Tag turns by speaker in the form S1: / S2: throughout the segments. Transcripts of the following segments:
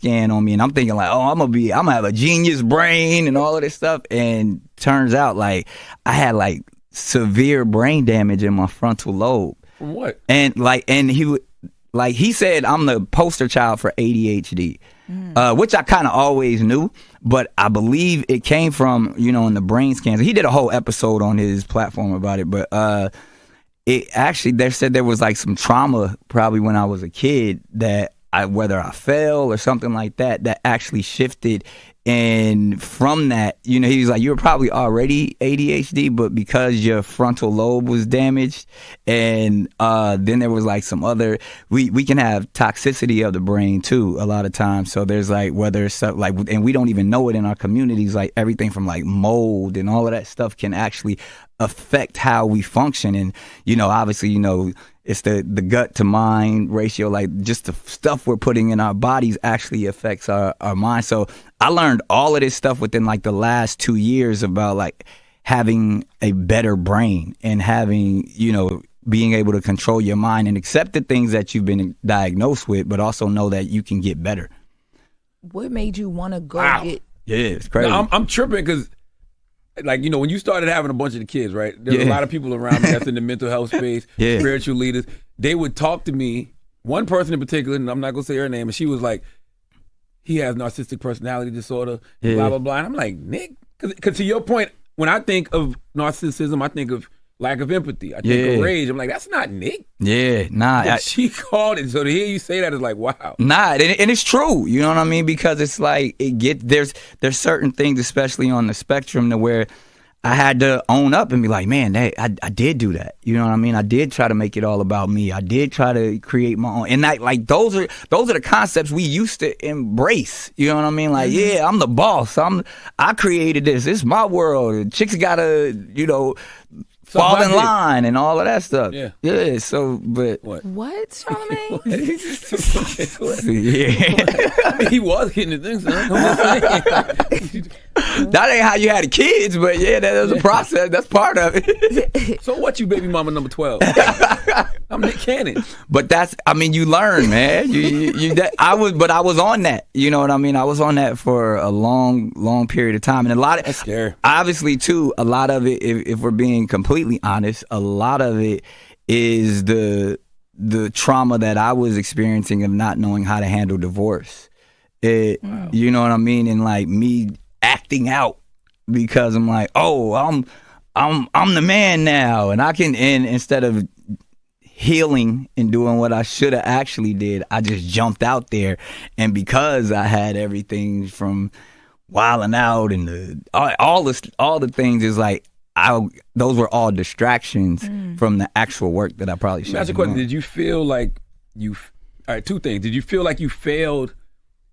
S1: scan on me, and I'm thinking like, oh, I'm gonna have a genius brain and all of this stuff. And turns out like I had like severe brain damage in my frontal lobe.
S2: From what?
S1: And he said I'm the poster child for ADHD, which I kind of always knew, but I believe it came from, in the brain scans. He did a whole episode on his platform about it, but it actually, they said there was like some trauma probably when I was a kid that whether I fell or something like that, that actually shifted. And from that, he was like, you were probably already ADHD, but because your frontal lobe was damaged, and then there was like some other, we can have toxicity of the brain too a lot of times. So there's like, whether it's like, and we don't even know it in our communities, like everything from like mold and all of that stuff can actually affect how we function. And, obviously, it's the gut to mind ratio, like just the stuff we're putting in our bodies actually affects our mind. So I learned all of this stuff within like the last 2 years about like having a better brain and having, being able to control your mind and accept the things that you've been diagnosed with, but also know that you can get better.
S3: What made you want to go get?
S1: Yeah, it's crazy.
S2: No, I'm tripping because, like, when you started having a bunch of the kids, right? There's a lot of people around me that's in the mental health space, spiritual leaders. They would talk to me. One person in particular, and I'm not going to say her name, and she was like, he has narcissistic personality disorder, blah, blah, blah. And I'm like, Nick, because to your point, when I think of narcissism, I think of lack of empathy. I think of rage. I'm like, that's not Nick.
S1: Yeah, nah.
S2: But she called it. So to hear you say that is like, wow.
S1: Nah, and it's true. You know what I mean? Because it's like there's certain things, especially on the spectrum, to where I had to own up and be like, man, I did do that. You know what I mean? I did try to make it all about me. I did try to create my own. And that, like, those are the concepts we used to embrace. You know what I mean? Like, yeah, I'm the boss. I created this. It's my world. Chicks gotta, fall in line and all of that stuff. Yeah. Yeah. So, but
S3: What, Charlamagne?
S1: yeah.
S2: I mean, he was getting the things done.
S1: That ain't how you had the kids, but yeah, that was a process. That's part of it.
S2: So what, you baby mama number 12? I'm Nick Cannon.
S1: But you learn, man. I was on that. You know what I mean? I was on that for a long, long period of time, and
S2: that's scary.
S1: Obviously, too, a lot of it, if we're being completely honest, a lot of it is the trauma that I was experiencing of not knowing how to handle divorce. You know what I mean? And like me acting out because I'm like, oh, I'm the man now, and I can. And instead of healing and doing what I should have actually did, I just jumped out there. And because I had everything from wilding out and all the things, is like those were all distractions from the actual work that I probably should have been doing.
S2: Did you feel like all right, two things. Did you feel like you failed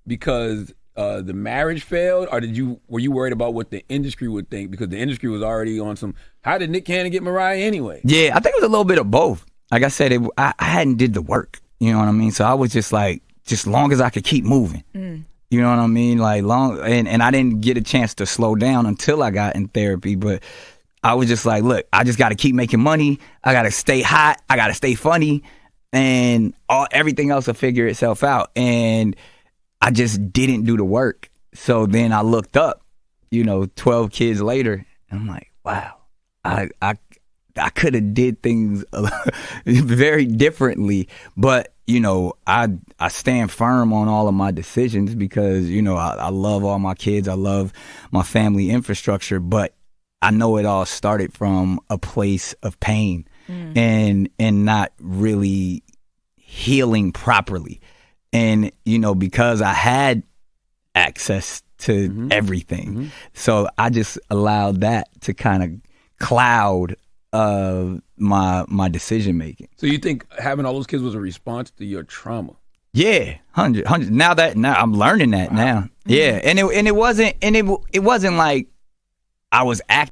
S2: because the marriage failed, or were you worried about what the industry would think, because the industry was already on some, how did Nick Cannon get Mariah anyway?
S1: Yeah, I think it was a little bit of both. Like I said, I hadn't did the work, you know what I mean? So I was just like, just long as I could keep moving. You know what I mean? Like long, and I didn't get a chance to slow down until I got in therapy, but I was just like, look, I just got to keep making money. I got to stay hot. I got to stay funny, and everything else will figure itself out. And I just didn't do the work. So then I looked up, 12 kids later, and I'm like, wow, I could have did things very differently, but I stand firm on all of my decisions because I love all my kids, I love my family infrastructure, but I know it all started from a place of pain and not really healing properly, and because I had access to everything, so I just allowed that to kind of cloud my decision making.
S2: So you think having all those kids was a response to your trauma?
S1: Yeah, 100. Now I'm learning that now. Yeah, and it wasn't like I was acting